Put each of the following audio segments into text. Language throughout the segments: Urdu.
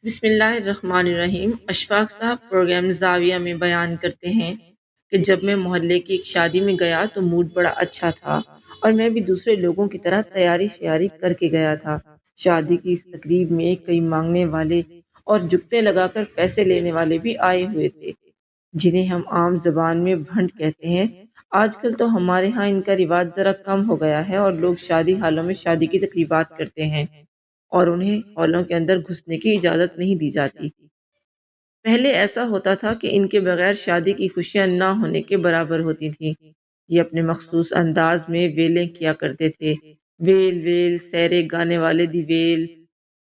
بسم اللہ الرحمن الرحیم۔ اشفاق صاحب پروگرام زاویہ میں بیان کرتے ہیں کہ جب میں محلے کی ایک شادی میں گیا تو موڈ بڑا اچھا تھا اور میں بھی دوسرے لوگوں کی طرح تیاری شیاری کر کے گیا تھا۔ شادی کی اس تقریب میں کئی مانگنے والے اور جگتے لگا کر پیسے لینے والے بھی آئے ہوئے تھے، جنہیں ہم عام زبان میں بھنڈ کہتے ہیں۔ آج کل تو ہمارے ہاں ان کا رواج ذرا کم ہو گیا ہے اور لوگ شادی حالوں میں شادی کی تقریبات کرتے ہیں اور انہیں ہالوں کے اندر گھسنے کی اجازت نہیں دی جاتی۔ پہلے ایسا ہوتا تھا کہ ان کے بغیر شادی کی خوشیاں نہ ہونے کے برابر ہوتی تھیں۔ یہ اپنے مخصوص انداز میں ویلیں کیا کرتے تھے۔ ویل ویل سیرے گانے والے دی ویل۔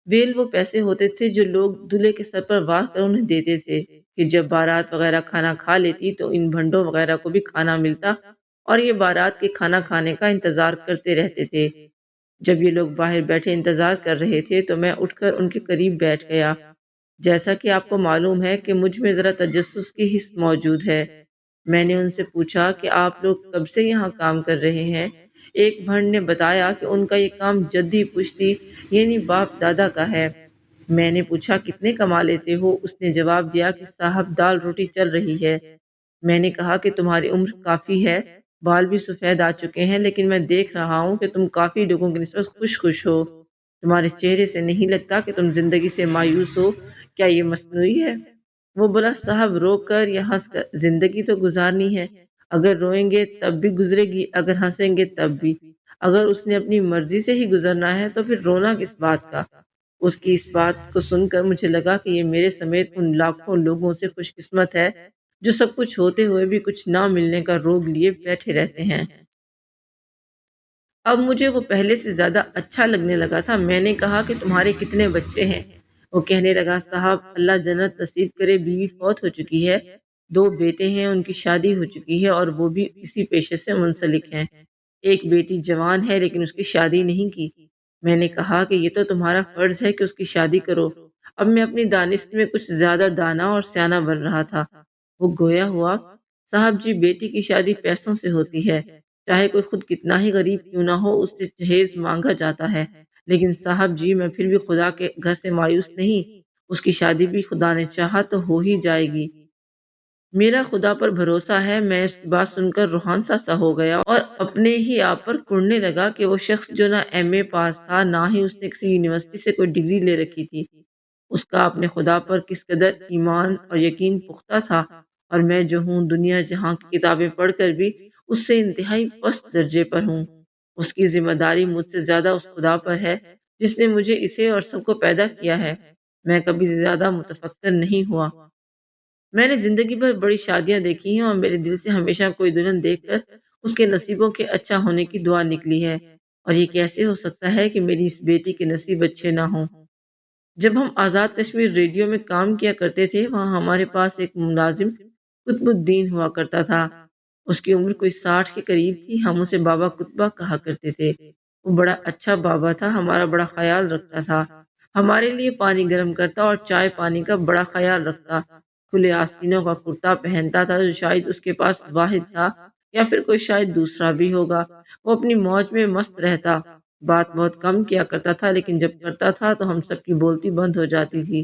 ویل وہ پیسے ہوتے تھے جو لوگ دلہے کے سر پر واہ کر انہیں دیتے تھے۔ پھر جب بارات وغیرہ کھانا کھا لیتی تو ان بھنڈوں وغیرہ کو بھی کھانا ملتا اور یہ بارات کے کھانا کھانے کا انتظار کرتے رہتے تھے۔ جب یہ لوگ باہر بیٹھے انتظار کر رہے تھے تو میں اٹھ کر ان کے قریب بیٹھ گیا۔ جیسا کہ آپ کو معلوم ہے کہ مجھ میں ذرا تجسس کی حس موجود ہے۔ میں نے ان سے پوچھا کہ آپ لوگ کب سے یہاں کام کر رہے ہیں؟ ایک بھنڈ نے بتایا کہ ان کا یہ کام جدی پشتی یعنی باپ دادا کا ہے۔ میں نے پوچھا کتنے کما لیتے ہو؟ اس نے جواب دیا کہ صاحب دال روٹی چل رہی ہے۔ میں نے کہا کہ تمہاری عمر کافی ہے، بال بھی سفید آ چکے ہیں، لیکن میں دیکھ رہا ہوں کہ تم کافی لوگوں کی نسبت خوش ہو۔ تمہارے چہرے سے نہیں لگتا کہ تم زندگی سے مایوس ہو، کیا یہ مصنوعی ہے؟ وہ بولا صاحب رو کر یا ہنس کر زندگی تو گزارنی ہے، اگر روئیں گے تب بھی گزرے گی، اگر ہنسیں گے تب بھی۔ اگر اس نے اپنی مرضی سے ہی گزرنا ہے تو پھر رونا کس بات کا؟ اس کی اس بات کو سن کر مجھے لگا کہ یہ میرے سمیت ان لاکھوں لوگوں سے خوش قسمت ہے جو سب کچھ ہوتے ہوئے بھی کچھ نہ ملنے کا روگ لیے بیٹھے رہتے ہیں۔ اب مجھے وہ پہلے سے زیادہ اچھا لگنے لگا تھا۔ میں نے کہا کہ تمہارے کتنے بچے ہیں؟ وہ کہنے لگا صاحب اللہ جنت نصیب کرے، بیوی فوت ہو چکی ہے، 2 بیٹے ہیں، ان کی شادی ہو چکی ہے اور وہ بھی اسی پیشے سے منسلک ہیں۔ ایک بیٹی جوان ہے لیکن اس کی شادی نہیں کی۔ میں نے کہا کہ یہ تو تمہارا فرض ہے کہ اس کی شادی کرو۔ اب میں اپنی دانست میں کچھ زیادہ دانا اور سیانہ بن رہا تھا۔ وہ گویا ہوا صاحب جی بیٹی کی شادی پیسوں سے ہوتی ہے، چاہے کوئی خود کتنا ہی غریب کیوں نہ ہو اس سے جہیز مانگا جاتا ہے، لیکن صاحب جی میں پھر بھی خدا کے گھر سے مایوس نہیں، اس کی شادی بھی خدا نے چاہا تو ہو ہی جائے گی۔ میرا خدا پر بھروسہ ہے۔ میں اس کی بات سن کر روحان سا ہو گیا اور اپنے ہی آپ پر کڑنے لگا کہ وہ شخص جو نہ ایم اے پاس تھا نہ ہی اس نے کسی یونیورسٹی سے کوئی ڈگری لے رکھی تھی، اس کا اپنے خدا پر کس قدر ایمان اور یقین پختہ تھا، اور میں جو ہوں دنیا جہاں کی کتابیں پڑھ کر بھی اس سے انتہائی پست درجے پر ہوں۔ اس کی ذمہ داری مجھ سے زیادہ اس خدا پر ہے جس نے مجھے اسے اور سب کو پیدا کیا ہے۔ میں کبھی زیادہ متفکر نہیں ہوا۔ میں نے زندگی بھر بڑی شادیاں دیکھی ہیں اور میرے دل سے ہمیشہ کوئی دلہن دیکھ کر اس کے نصیبوں کے اچھا ہونے کی دعا نکلی ہے، اور یہ کیسے ہو سکتا ہے کہ میری اس بیٹی کے نصیب اچھے نہ ہوں۔ جب ہم آزاد کشمیر ریڈیو میں کام کیا کرتے تھے وہاں ہمارے پاس ایک ملازم قطب الدین ہوا کرتا تھا۔ اس کی عمر کوئی 60 کے قریب تھی۔ ہم اسے بابا قطبہ کہا کرتے تھے۔ وہ بڑا اچھا بابا تھا، ہمارا بڑا خیال رکھتا تھا، ہمارے لیے پانی گرم کرتا اور چائے پانی کا بڑا خیال رکھتا۔ کھلے آستینوں کا کرتا پہنتا تھا جو شاید اس کے پاس واحد تھا یا پھر کوئی شاید دوسرا بھی ہوگا۔ وہ اپنی موج میں مست رہتا، بات بہت کم کیا کرتا تھا، لیکن جب کرتا تھا تو ہم سب کی بولتی بند ہو جاتی تھی۔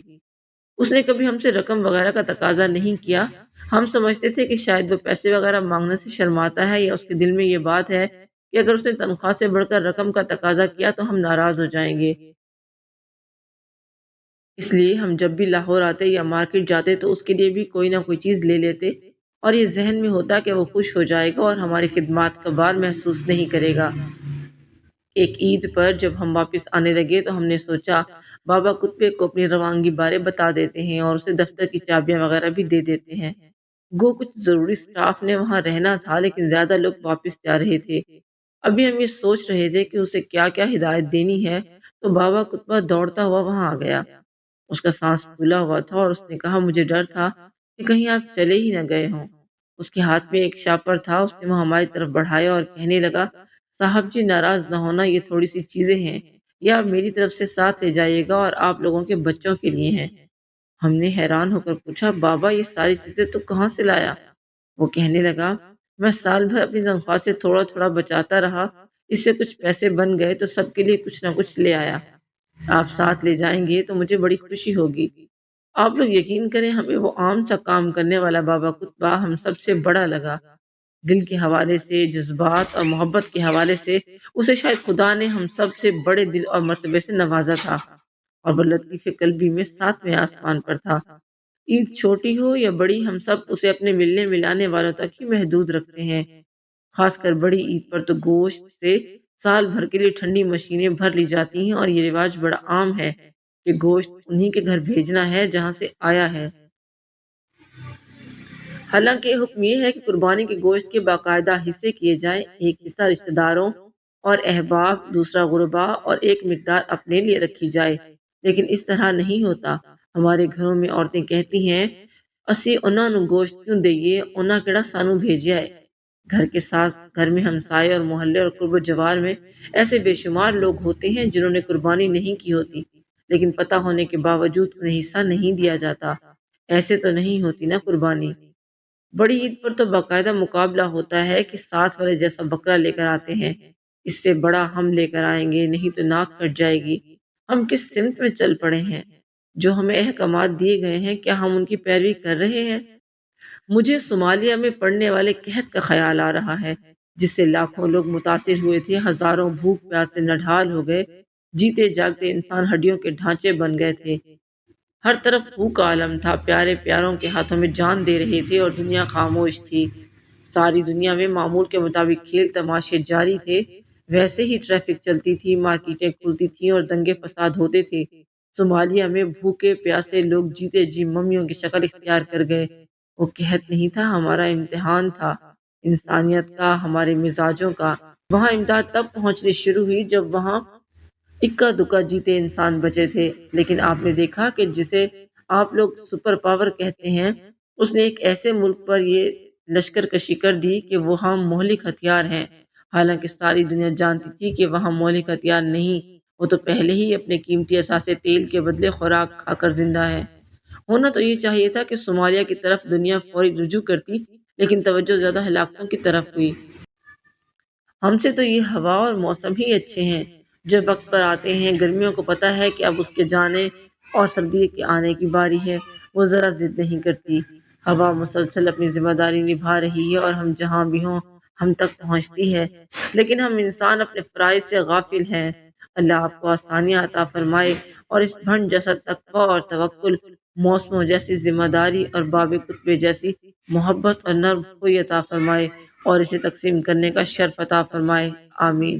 اس نے کبھی ہم سے رقم وغیرہ کا تقاضا نہیں کیا۔ ہم سمجھتے تھے کہ شاید وہ پیسے وغیرہ مانگنے سے شرماتا ہے یا اس کے دل میں یہ بات ہے کہ اگر اس نے تنخواہ سے بڑھ کر رقم کا تقاضا کیا تو ہم ناراض ہو جائیں گے۔ اس لیے ہم جب بھی لاہور آتے یا مارکیٹ جاتے تو اس کے لیے بھی کوئی نہ کوئی چیز لے لیتے، اور یہ ذہن میں ہوتا کہ وہ خوش ہو جائے گا اور ہماری خدمات کا بار محسوس نہیں کرے گا۔ ایک عید پر جب ہم واپس آنے لگے تو ہم نے سوچا بابا کتبے کو اپنی روانگی بارے بتا دیتے ہیں اور اسے دفتر کی چابیاں وغیرہ بھی دے دیتے ہیں۔ گو کچھ ضروری سٹاف نے وہاں رہنا تھا لیکن زیادہ لوگ واپس جا رہے تھے۔ ابھی ہم یہ سوچ رہے تھے کہ اسے کیا کیا ہدایت دینی ہے تو بابا کتبہ دوڑتا ہوا وہاں آ گیا۔ اس کا سانس پھولا ہوا تھا اور اس نے کہا مجھے ڈر تھا کہ کہیں آپ چلے ہی نہ گئے ہوں۔ اس کے ہاتھ میں ایک شاپر تھا، اس نے وہ ہماری طرف بڑھایا اور کہنے لگا صاحب جی ناراض نہ ہونا، یہ تھوڑی سی چیزیں ہیں، یہ آپ میری طرف سے ساتھ لے جائیے گا اور آپ لوگوں کے بچوں کے لیے ہیں۔ ہم نے حیران ہو کر پوچھا بابا یہ ساری چیزیں تو کہاں سے لایا؟ وہ کہنے لگا میں سال بھر اپنی تنخواہ سے تھوڑا تھوڑا بچاتا رہا، اس سے کچھ پیسے بن گئے تو سب کے لیے کچھ نہ کچھ لے آیا۔ آپ ساتھ لے جائیں گے تو مجھے بڑی خوشی ہوگی۔ آپ لوگ یقین کریں ہمیں وہ عام سا کام کرنے والا بابا کتبہ ہم سب سے بڑا لگا۔ دل کے حوالے سے، جذبات اور محبت کے حوالے سے اسے شاید خدا نے ہم سب سے بڑے دل اور مرتبے سے نوازا تھا، اور وہ لطیف قلبی میں ساتویں آسمان پر تھا۔ عید چھوٹی ہو یا بڑی، ہم سب اسے اپنے ملنے ملانے والوں تک ہی محدود رکھتے ہیں۔ خاص کر بڑی عید پر تو گوشت سے سال بھر کے لیے ٹھنڈی مشینیں بھر لی جاتی ہیں، اور یہ رواج بڑا عام ہے کہ گوشت انہی کے گھر بھیجنا ہے جہاں سے آیا ہے۔ حالانکہ حکم یہ ہے کہ قربانی کے گوشت کے باقاعدہ حصے کیے جائیں، ایک حصہ رشتہ داروں اور احباب، دوسرا غربا اور ایک مقدار اپنے لیے رکھی جائے، لیکن اس طرح نہیں ہوتا۔ ہمارے گھروں میں عورتیں کہتی ہیں اسی انہاں نو گوشت کیوں دئیے، انہاں کیڑا سانو بھیجیا ہے۔ گھر کے ساتھ گھر میں ہمسائے اور محلے اور قرب و جوار میں ایسے بے شمار لوگ ہوتے ہیں جنہوں نے قربانی نہیں کی ہوتی، لیکن پتہ ہونے کے باوجود انہیں حصہ نہیں دیا جاتا۔ ایسے تو نہیں ہوتی نا قربانی۔ بڑی عید پر تو باقاعدہ مقابلہ ہوتا ہے کہ ساتھ والے جیسا بکرا لے کر آتے ہیں، اس سے بڑا ہم لے کر آئیں گے، نہیں تو ناک کٹ جائے گی۔ ہم کس سمت میں چل پڑے ہیں؟ جو ہمیں احکامات دیے گئے ہیں کیا ہم ان کی پیروی کر رہے ہیں؟ مجھے صومالیہ میں پڑنے والے قحط کا خیال آ رہا ہے، جس سے لاکھوں لوگ متاثر ہوئے تھے، ہزاروں بھوک پیاس سے نڈھال ہو گئے، جیتے جاگتے انسان ہڈیوں کے ڈھانچے بن گئے تھے۔ ہر طرف بھوک کا عالم تھا، پیارے پیاروں کے ہاتھوں میں جان دے رہے تھے اور دنیا خاموش تھی۔ ساری دنیا میں معمول کے مطابق کھیل تماشے جاری تھے، ویسے ہی ٹریفک چلتی تھی، مارکیٹیں کھلتی تھیں اور دنگے فساد ہوتے تھے۔ صومالیہ میں بھوکے پیاسے لوگ جیتے جی ممیوں کی شکل اختیار کر گئے۔ وہ قحط نہیں تھا، ہمارا امتحان تھا، انسانیت کا، ہمارے مزاجوں کا۔ وہاں امداد تب پہنچنی شروع ہوئی جب وہاں اکا دکا جیتے انسان بچے تھے، لیکن آپ نے دیکھا کہ جسے آپ لوگ سپر پاور کہتے ہیں، اس نے ایک ایسے ملک پر یہ لشکر کشی کر دی کہ وہاں مہلک ہتھیار ہیں، حالانکہ ساری دنیا جانتی تھی کہ وہاں مہلک ہتھیار نہیں، وہ تو پہلے ہی اپنے قیمتی اثاثے تیل کے بدلے خوراک کھا کر زندہ ہے۔ ہونا تو یہ چاہیے تھا کہ صومالیہ کی طرف دنیا فوری رجوع کرتی، لیکن توجہ زیادہ ہلاکتوں کی طرف ہوئی۔ ہم سے تو یہ ہوا اور موسم ہی اچھے ہیں، جب وقت پر آتے ہیں۔ گرمیوں کو پتہ ہے کہ اب اس کے جانے اور سردی کے آنے کی باری ہے، وہ ذرا ضد نہیں کرتی۔ ہوا مسلسل اپنی ذمہ داری نبھا رہی ہے اور ہم جہاں بھی ہوں ہم تک پہنچتی ہے، لیکن ہم انسان اپنے فرائض سے غافل ہیں۔ اللہ آپ کو آسانیاں عطا فرمائے اور اس بھنڈ جیسا تقویٰ اور توکل، موسموں جیسی ذمہ داری اور باب کتبے جیسی محبت اور نرم خوئی عطا فرمائے، اور اسے تقسیم کرنے کا شرف عطا فرمائے۔ آمین۔